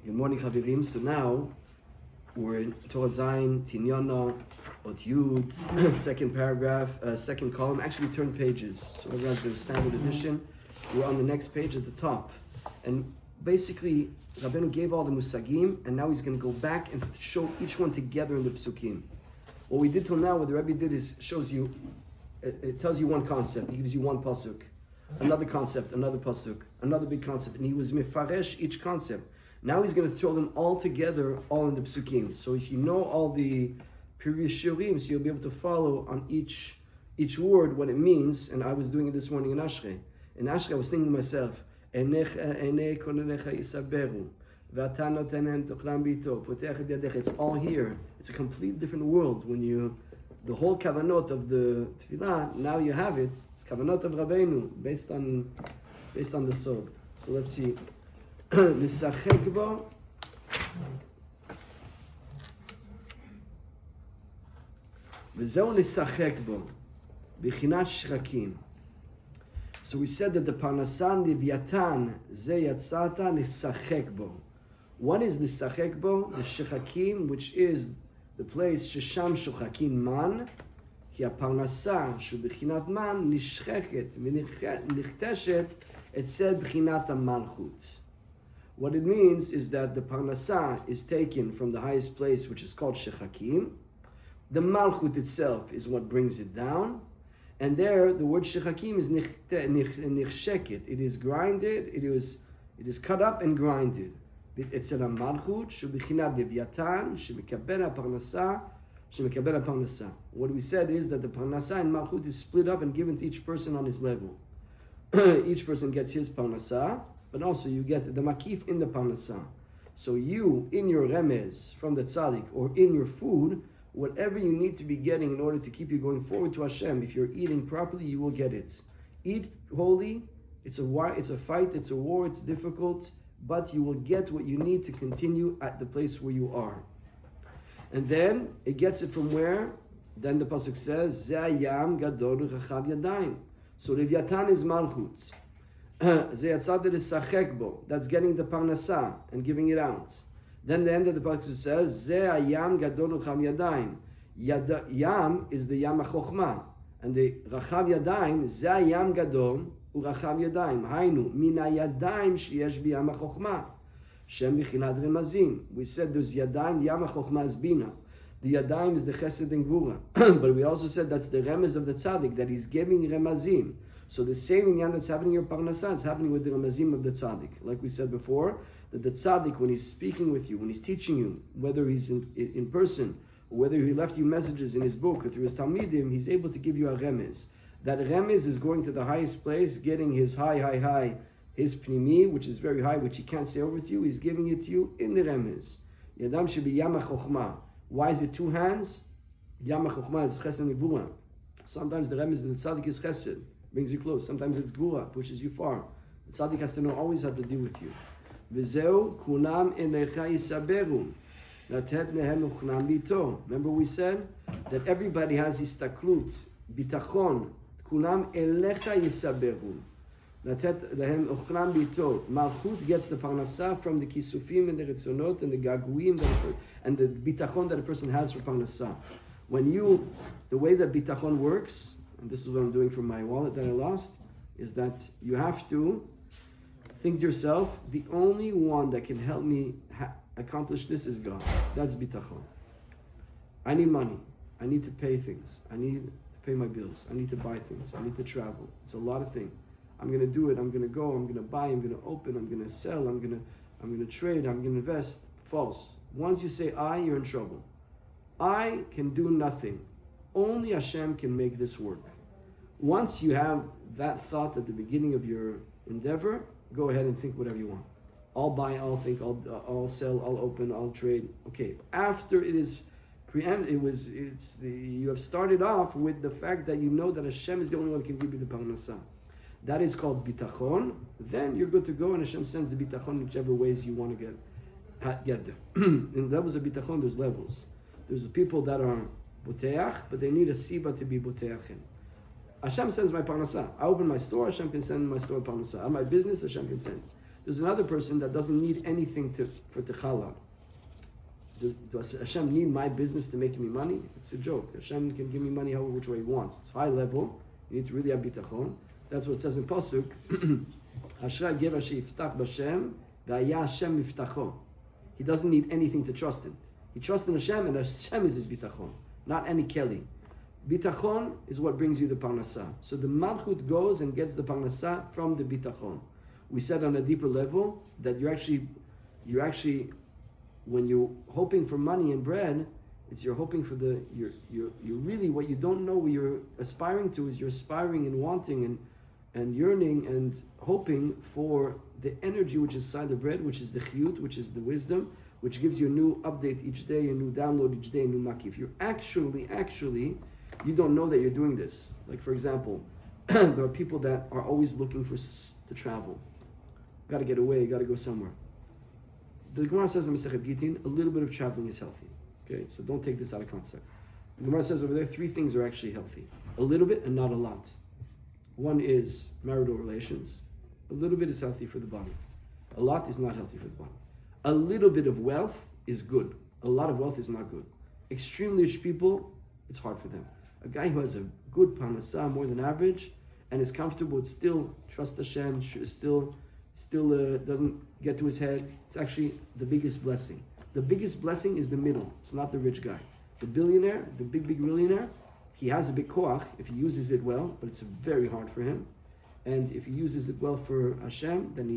Good morning, Chavirim. So now we're in Torah Zayin, Tinyana, Ot Yud, second paragraph, second column. Actually, we turned pages. So everyone's got a standard edition. We're on the next page at the top. And basically, Rabbeinu gave all the musagim, and now he's going to go back and show each one together in the psukim. What we did till now, what the Rebbe did is shows you, it tells you one concept. He gives you one pasuk, another concept, another pasuk, another big concept, and he was mefaresh each concept. Now he's going to throw them all together, all in the psukim. So if you know all the previous shiurim, so you'll be able to follow on each word what it means. And I was doing it this morning in Ashrei. In Ashrei, I was thinking to myself, it's all here. It's a completely different world when you, the whole kavanot of the tefillah, now you have it. It's kavanot of Rabbeinu based on the sod. So let's see. Nisachek bo. V'zeu nisachek bo. B'chinat shrakim. So we said that the Parnassa Leviatan ze yatzata nisachek bo. What is nisachek bo? The shechakim, which is the place shesham shochakim man, ki ha-parnassa shu b'chinat man nishcheket v'nichteshet etzed b'chinat ha-malchut. What it means is that the Parnassa is taken from the highest place, which is called shechakim. The malchut itself is what brings it down. And there, the word shechakim is nichsheket. It is grinded, it is cut up and grinded. אצל המלכות, שבחינת לוויתן, שמקבל הפרנסה. What we said is that the parnassa and malchut is split up and given to each person on his level. Each person gets his parnassa, but also you get the makif in the parnassa. So you, in your remez from the tzaddik, or in your food, whatever you need to be getting in order to keep you going forward to Hashem, if you're eating properly, you will get it. Eat holy. It's a fight, it's a war, it's difficult, but you will get what you need to continue at the place where you are. And then it gets it from where? Then the pasuk says, Zayam gadol rechav yadayim. So Leviatan is malchut. Zayatzad is sachek bo. That's getting the parnassa and giving it out. Then the end of the pasuk says, Zayam gadol rechav yadayim. Yam is the yam hachochma, and the rechav yadayim Zayam gadol. ורחב ידיים, היינו, מן הידיים שיש בים החוכמה, שם בחינת רמזים. We said there's yadayim, yam החוכמה is bina. The yadayim is the chesed and gvura. But we also said that's the remez of the tzaddik, that he's giving remazim. So the same inyan that's happening in your parnassa is happening with the remazim of the tzaddik. Like we said before, that the tzaddik, when he's speaking with you, when he's teaching you, whether he's in person, or whether he left you messages in his book or through his talmidim, he's able to give you a remez. That remez is going to the highest place, getting his high, his pnimi, which is very high, which he can't say over to you. He's giving it to you in the remez. Yadam shebi yama chokhmah. Why is it two hands? Yama chokhmah is chesed and gvura. Sometimes the remez in the tzaddik is chesed, brings you close. Sometimes it's gvura, pushes you far. The tzaddik has to know, always have to deal with you. V'zeu kunam enecha yisaberu. Remember we said that everybody has istaklut, bitachon. Kulam elecha yisaberu. Natet lehem ochram bito. Malchut gets the parnassa from the kisufim and the ritzonot and the gaguim and the bitachon that a person has for parnassa. The way that bitachon works, and this is what I'm doing from my wallet that I lost, is that you have to think to yourself, the only one that can help me accomplish this is God. That's bitachon. I need money. I need to pay things. I need pay my bills. I need to buy things. I need to travel. It's a lot of things. I'm going to do it. I'm going to go. I'm going to buy. I'm going to open. I'm going to sell. I'm going to trade. I'm going to invest. False. Once you say I, you're in trouble. I can do nothing. Only Hashem can make this work. Once you have that thought at the beginning of your endeavor, go ahead and think whatever you want. I'll buy. I'll think. I'll sell. I'll open. I'll trade. Okay. After it is you have started off with the fact that you know that Hashem is the only one who can give you the parnassa. That is called bitachon. Then you're good to go, and Hashem sends the bitachon whichever ways you want to get there. In levels of bitachon, there's levels. There's the people that are boteach, but they need a siba to be boteachin. Hashem sends my parnassa. I open my store, Hashem can send my store parnassa. I have my business, Hashem can send. There's another person that doesn't need anything for techala. Does Hashem need my business to make me money? It's a joke. Hashem can give me money however which way He wants. It's high level. You need to really have bitachon. That's what it says in pasuk. Ashrei geva sheyiftach b'Hashem v'haya Hashem miftacho. He doesn't need anything to trust in. He trusts in Hashem, and Hashem is his bitachon, not any keli. Bitachon is what brings you the parnassa. So the malchut goes and gets the parnassa from the bitachon. We said on a deeper level that you're actually, when you're hoping for money and bread, you're hoping for you're really, what you don't know what you're aspiring to is you're aspiring and wanting and yearning and hoping for the energy which is inside the bread, which is the chiyut, which is the wisdom, which gives you a new update each day, a new download each day, a new makif. You're actually, you don't know that you're doing this. Like, for example, there are people that are always looking to travel. Got to get away, got to go somewhere. The Gemara says in Masechet Gittin, a little bit of traveling is healthy. Okay, so don't take this out of context. The Gemara says over there, 3 things are actually healthy. A little bit and not a lot. One is marital relations. A little bit is healthy for the body. A lot is not healthy for the body. A little bit of wealth is good. A lot of wealth is not good. Extremely rich people, it's hard for them. A guy who has a good parnassa, more than average, and is comfortable with still trust Hashem, still doesn't get to his head, it's actually the biggest blessing. The biggest blessing is the middle. It's not the rich guy. The billionaire, the big millionaire, he has a big koach if he uses it well, but it's very hard for him. And if he uses it well for Hashem, then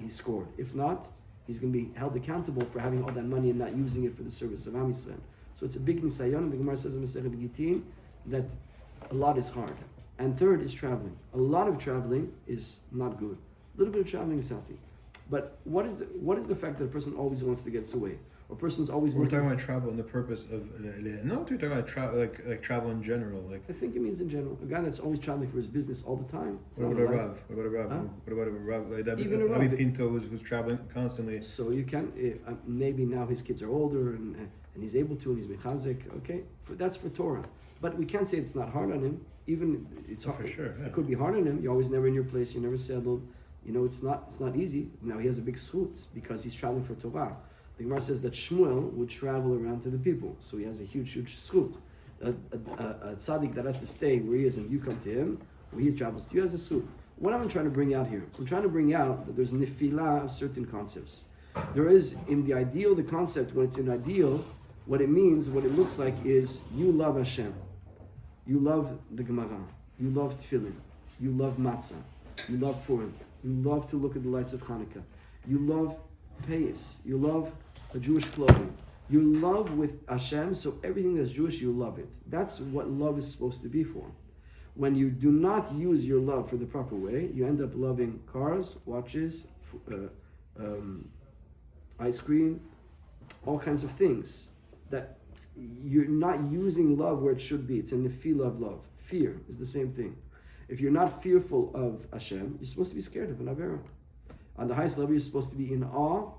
he scored. If not, he's going to be held accountable for having all that money and not using it for the service of Am Yisrael. So it's a big nisayon, and the Gemara says in Masechet Gittin that a lot is hard. And third is traveling. A lot of traveling is not good. A little bit of traveling is healthy. But what is the fact that a person always wants to get away? Or a person's always We're talking about travel and the purpose of no, we're talking about travel, like travel in general. Like I think it means in general. A guy that's always traveling for his business all the time. What about a Rav? What about a Rav? Like that, Even a Rav. Pinto who's traveling constantly. So you can maybe now his kids are older and he's able to, and he's mechazik. Okay, that's for Torah. But we can't say it's not hard on him. Even it's hard. For sure. Yeah. It could be hard on him. You're always never in your place. You're never settled. You know, it's not easy. Now he has a big schut because he's traveling for Torah. The Gemara says that Shmuel would travel around to the people, so he has a huge schut. A tzaddik that has to stay where he is and you come to him, where he travels to you, has a schut. What am I trying to bring out here? I'm trying to bring out that there's nefila of certain concepts. There is, in the ideal, the concept, when it's an ideal, what it means, what it looks like is you love Hashem. You love the Gemara. You love tefillin. You love matzah. You love Purim. You love to look at the lights of Hanukkah. You love payas. You love a Jewish clothing. You love with Hashem, so everything that's Jewish, you love it. That's what love is supposed to be for. When you do not use your love for the proper way, you end up loving cars, watches, ice cream, all kinds of things that you're not using love where it should be. It's in the feel of love. Fear is the same thing. If you're not fearful of Hashem, you're supposed to be scared of an Avera. On the highest level, you're supposed to be in awe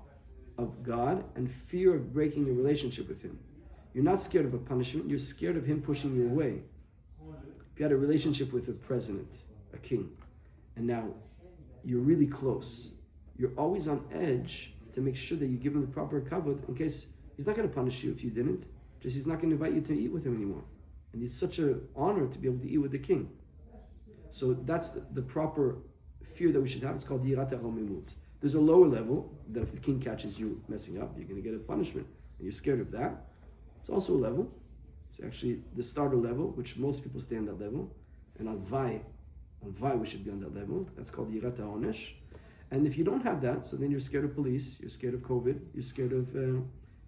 of God and fear of breaking your relationship with Him. You're not scared of a punishment, you're scared of Him pushing you away. If you had a relationship with a president, a king, and now you're really close, you're always on edge to make sure that you give him the proper kavod in case he's not going to punish you if you didn't, just he's not going to invite you to eat with him anymore. And it's such an honor to be able to eat with the king. So that's the proper fear that we should have. It's called yirat ha'romimut. There's a lower level that if the king catches you messing up, you're going to get a punishment, and you're scared of that. It's also a level. It's actually the starter level, which most people stay on that level. And on Vai we should be on that level. That's called yirat ha'onesh. And if you don't have that, so then you're scared of police, you're scared of COVID, you're scared of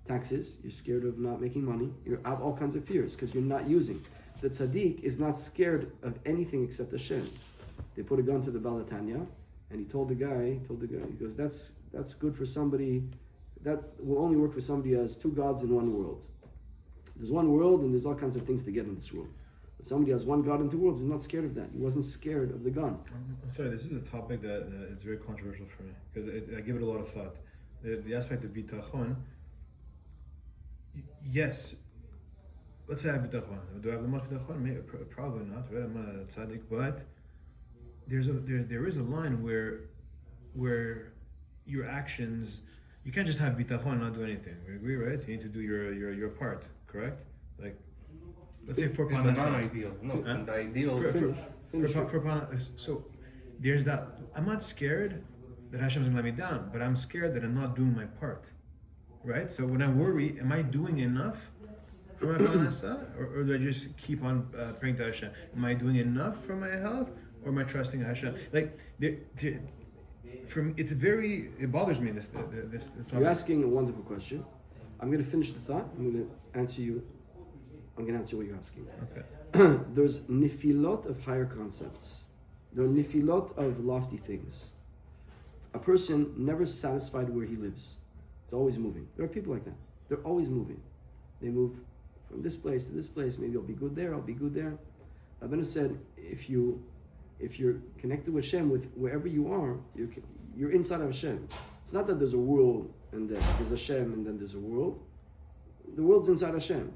taxes, you're scared of not making money. You have all kinds of fears because you're not using. The tzaddik is not scared of anything except Hashem. They put a gun to the Balatanya, and he told the guy, he goes, that's good for somebody, that will only work for somebody who has two gods in one world. There's one world and there's all kinds of things to get in this world. But somebody who has one God in two worlds is not scared of that. He wasn't scared of the gun. I'm sorry, this is a topic that is very controversial for me, because I give it a lot of thought. The aspect of bitachon, yes, let's say I have bitachon. Do I have the most bitachon? Probably not, right? I'm not a tzaddik, but there is a line where your actions. You can't just have bitachon and not do anything. We agree, right? You need to do your part, correct? Like, let's say for In the Parnassa. non-ideal. No, Huh? in the ideal. For Parnassa, so there's that. I'm not scared that Hashem's gonna let me down, but I'm scared that I'm not doing my part, right? So when I worry, am I doing enough for my Parnassa, or do I just keep on praying to Hashem? Am I doing enough for my health, or am I trusting Hashem? Like, it bothers me this topic. You're asking a wonderful question. I'm going to finish the thought. I'm going to answer what you're asking. Okay. There's nifilot of higher concepts. There are nifilot of lofty things. A person never satisfied where he lives. He's always moving. There are people like that. They're always moving. They move from this place to this place. Maybe I'll be good there. I'll be good there. Rabbeinu said, if you're connected with Hashem, with wherever you are, you're inside of Hashem. It's not that there's a world and then there's Hashem and then there's a world. The world's inside Hashem.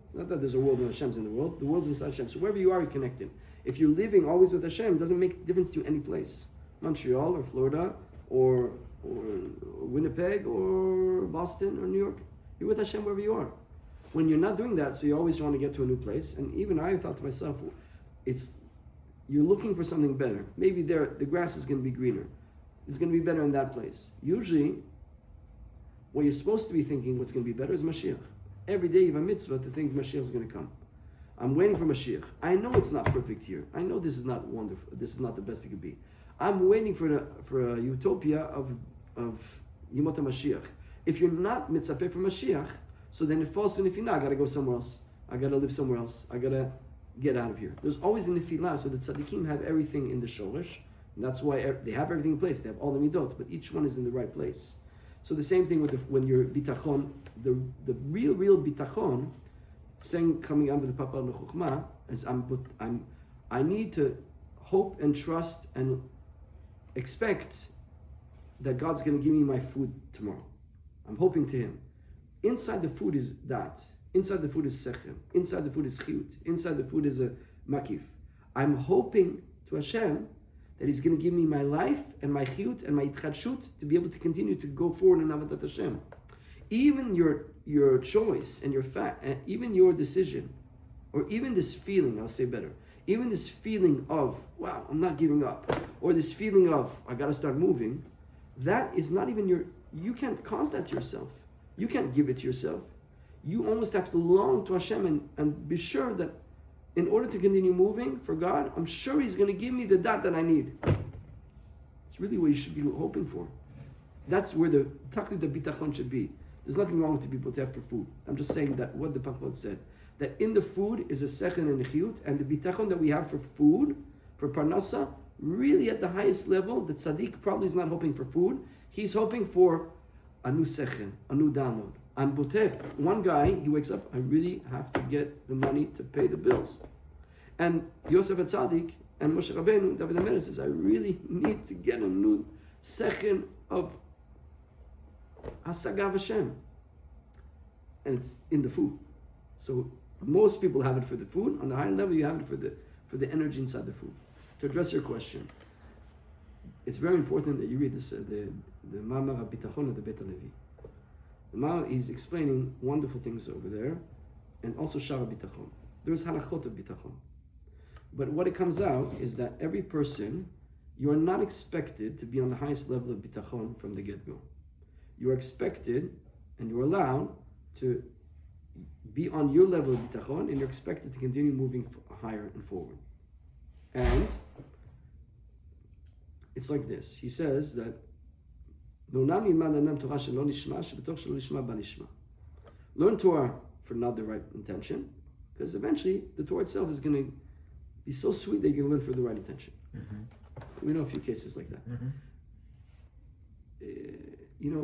It's not that there's a world and Hashem's in the world. The world's inside Hashem. So wherever you are, you're connected. If you're living always with Hashem, it doesn't make a difference to you any place. Montreal or Florida or Winnipeg or Boston or New York. You're with Hashem wherever you are. When you're not doing that, so you always want to get to a new place. And even I thought to myself, you're looking for something better. Maybe there the grass is going to be greener. It's going to be better in that place. Usually, what you're supposed to be thinking, what's going to be better is Mashiach. Every day you have a mitzvah to think Mashiach is going to come. I'm waiting for Mashiach. I know it's not perfect here. I know this is not wonderful. This is not the best it could be. I'm waiting for a utopia of Yemot HaMashiach. If you're not mitzapeh for Mashiach, so then it falls to nefila. I got to go somewhere else. I got to live somewhere else. I got to get out of here. There's always a nefila, so the tzaddikim have everything in the shorish. And that's why they have everything in place. They have all the midot, but each one is in the right place. So the same thing with when you're bitachon, the real bitachon, saying coming under the papa l'chuchma, is I need to hope and trust and expect that God's going to give me my food tomorrow. I'm hoping to Him. Inside the food is that. Inside the food is sechem. Inside the food is chiyut. Inside the food is a makif. I'm hoping to Hashem that He's going to give me my life and my chiyut and my itchadshut to be able to continue to go forward in avodat Hashem. Even your choice and even your decision, or even this feeling, I'll say better, even this feeling of, wow, I'm not giving up, or this feeling of, I got to start moving, that is not even you can't cause that to yourself. You can't give it to yourself. You almost have to long to Hashem and be sure that in order to continue moving for God, I'm sure He's going to give me the dat that I need. It's really what you should be hoping for. That's where the bitachon should be. There's nothing wrong to be poter for food. I'm just saying that what the Pachot said. That in the food is a second and a chiyut, and the bitachon that we have for food, for Parnassa, really at the highest level, the tzaddik probably is not hoping for food. He's hoping for a new second, a new download. I'm poter. One guy, he wakes up, I really have to get the money to pay the bills. And Yosef HaTzadik and Moshe Rabbeinu, David HaMelech says, I really need to get a new second of Hasagav Hashem. And it's in the food. So most people have it for the food. On the higher level, you have it for the energy inside the food. To address your question, it's very important that you read this, the Ma'amar Bitachon of the Beit HaLevi. The Ma'amar is explaining wonderful things over there, and also Shara Bitachon. There's halachot of Bitachon. But what it comes out is that every person, you are not expected to be on the highest level of Bitachon from the get-go. You are expected, and you're allowed to be on your level of Bitachon, and you're expected to continue moving higher and forward. And it's like this. He says that learn Torah for not the right intention, because eventually the Torah itself is going to be so sweet that you're going to learn for the right intention. Mm-hmm. We know a few cases like that. Mm-hmm.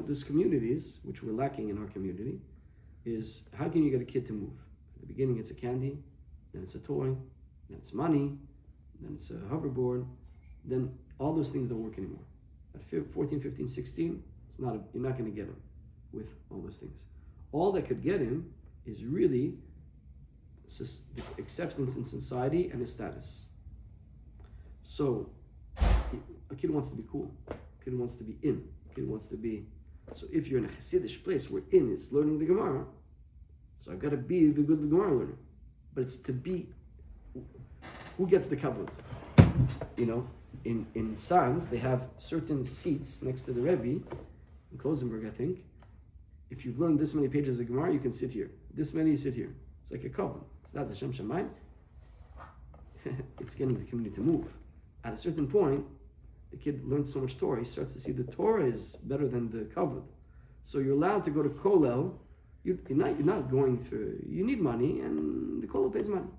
There's communities, which we're lacking in our community, is how can you get a kid to move? At the beginning it's a candy, then it's a toy, then it's money, then it's a hoverboard, then all those things don't work anymore. At 14, 15, 16, you're not going to get him with all those things. All that could get him is really the acceptance in society and his status. So, a kid wants to be cool. A kid wants to be in. kid wants to be. So if you're in a Hasidish place where in is learning the Gemara, so I've got to be the good Gemara learner. But it's to be, who gets the kavod? You know, in Sanz, they have certain seats next to the Rebbe, in Klosenberg, I think. If you've learned this many pages of Gemara, you can sit here. This many, you sit here. It's like a kavod. It's not the Shem Shemayim. It's getting the community to move. At a certain point, the kid learns so much Torah, he starts to see the Torah is better than the kavod. So you're allowed to go to Kollel. You're not going through, you need money, and the Kollel pays money.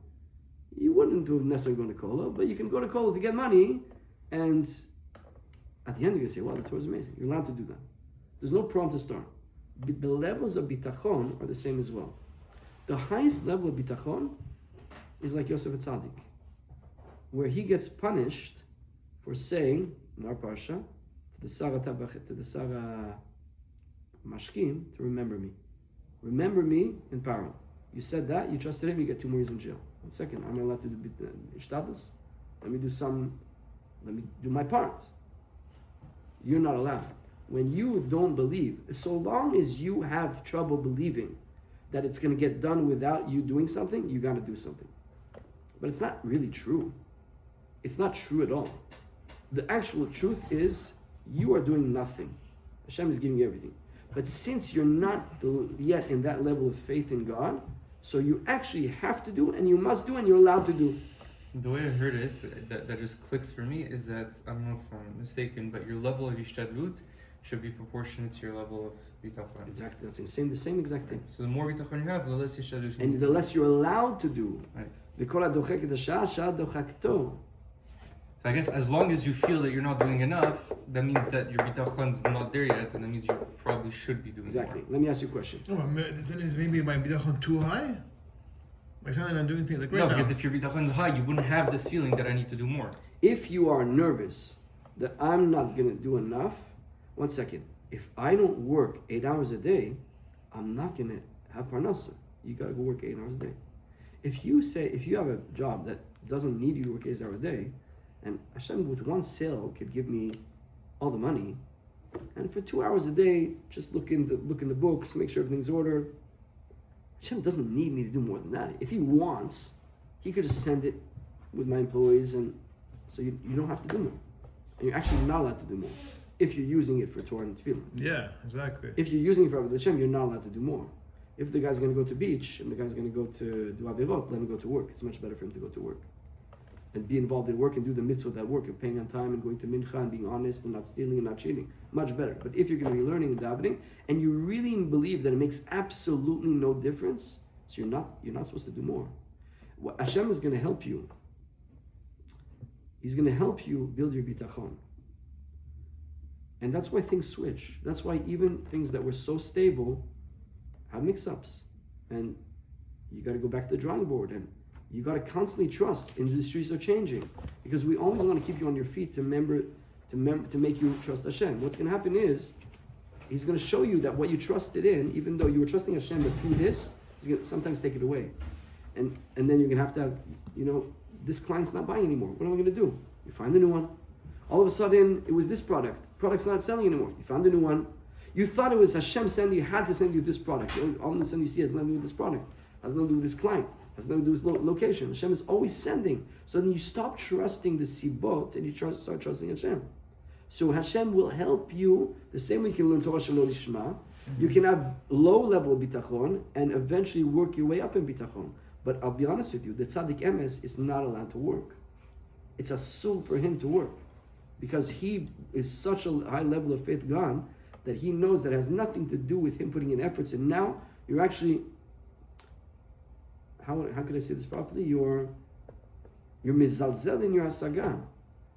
You wouldn't do necessarily going to Kollel, but you can go to Kollel to get money, and at the end you're going to say, wow, the Torah is amazing. You're allowed to do that. There's no problem to start. The levels of Bitachon are the same as well. The highest level of Bitachon is like Yosef Tzaddik, where he gets punished for saying, in our parsha, to the Sarah Mashkim, to remember me. Remember me in Paro. You said that, you trusted him, you get 2 more years in jail. 1 second, I'm allowed to do Ishtadus. Let me do my part. You're not allowed. When you don't believe, so long as you have trouble believing that it's going to get done without you doing something, you got to do something. But it's not really true. It's not true at all. The actual truth is you are doing nothing. Hashem is giving you everything. But since you're not yet in that level of faith in God, so you actually have to do and you must do and you're allowed to do. The way I heard it, that just clicks for me, is that, I don't know if I'm mistaken, but your level of Ishtadlut should be proportionate to your level of Bitachon. Exactly, that's the same exact thing. So the more Bitachon you have, the less Ishtadlut. And the less you're allowed to do. Right. So I guess as long as you feel that you're not doing enough, that means that your bitachon is not there yet, and that means you probably should be doing exactly. more. Let me ask you a question. No, then is maybe my bitachon too high? Like something I'm doing things like right now. No, because if your bitachon is high, you wouldn't have this feeling that I need to do more. If you are nervous that I'm not going to do enough, 1 second. If I don't work 8 hours a day, I'm not going to have Parnassa. You got to go work 8 hours a day. If you have a job that doesn't need you to work 8 hours a day, and Hashem with 1 sale could give me all the money, and for 2 hours a day, just look in the books, make sure everything's ordered. Hashem doesn't need me to do more than that. If he wants, he could just send it with my employees, and so you don't have to do more. And you're actually not allowed to do more if you're using it for Torah and Tefillah. Yeah, exactly. If you're using it for Avodah Hashem, you're not allowed to do more. If the guy's going to go to beach and the guy's going to go to do Avirot, let him go to work. It's much better for him to go to work and be involved in work and do the mitzvah of that work and paying on time and going to mincha and being honest and not stealing and not cheating. Much better. But if you're going to be learning and davening and you really believe that it makes absolutely no difference, so you're not supposed to do more. What Hashem is going to help you. He's going to help you build your bitachon. And that's why things switch. That's why even things that were so stable have mix-ups. And you got to go back to the drawing board, and you got to constantly trust industries are changing, because we always want to keep you on your feet to make you trust Hashem. What's going to happen is he's going to show you that what you trusted in, even though you were trusting Hashem, but through this, he's going to sometimes take it away. And then you're going to have, this client's not buying anymore. What am I going to do? You find a new one. All of a sudden, it was this product. Product's not selling anymore. You found a new one. You thought it was Hashem sending you, had to send you this product. All of a sudden you see it has nothing to do with this product. Has nothing to do with this client. Has nothing to do with this location. Hashem is always sending. So then you stop trusting the sibot and you start trusting Hashem. So Hashem will help you the same way you can learn Torah Shelo Lishma. You can have low level bitachon and eventually work your way up in bitachon. But I'll be honest with you, the tzaddik emes is not allowed to work. It's a soul for him to work, because he is such a high level of faith gone that he knows that it has nothing to do with him putting in efforts. And now you're actually, how could I say this properly? You're mizalzel in your hasaga.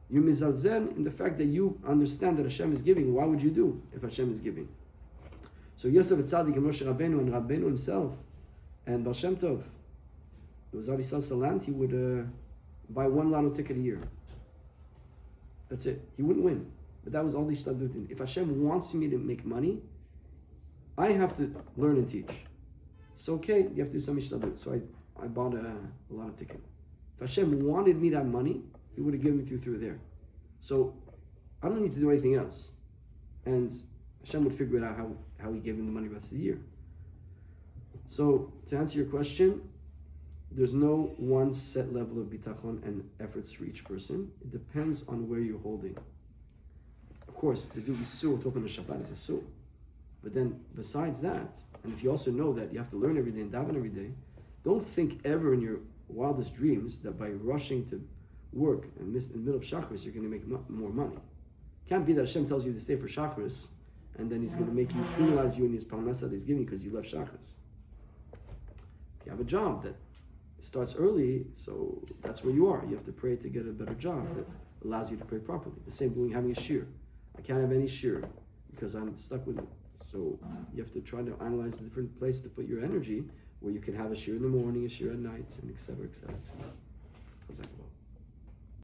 You're mizalzel in the fact that you understand that Hashem is giving. Why would you do if Hashem is giving? So Yosef Tzaddik and Moshe Rabbeinu and Rabbeinu himself and Baal Shem Tov, it was Avi Salant, he would buy 1 lotto ticket a year. That's it. He wouldn't win. But that was all the Ishtadlut. If Hashem wants me to make money, I have to learn and teach. So okay, you have to do some Ishtadlut. So I bought a lotto ticket. If Hashem wanted me to have money, he would have given me through there. So I don't need to do anything else. and Hashem would figure it out how He gave him the money the rest of the year. So to answer your question, there's no one set level of bitachon and efforts for each person. It depends on where you're holding. Of course, to do isur, to open the Shabbat is isur. But then besides that, and if you also know that you have to learn every day and daven every day, don't think ever in your wildest dreams that by rushing to work and miss in the middle of Shacharis, you're going to make more money. It can't be that Hashem tells you to stay for Shacharis, and then He's going to make you penalize you in His Parnassa that He's giving you because you left Shacharis. If you have a job that starts early, so that's where you are. You have to pray to get a better job that allows you to pray properly. The same doing having a shir. I can't have any shir because I'm stuck with it. So you have to try to analyze a different place to put your energy where you can have a shir in the morning, a shir at night, and etc. etc.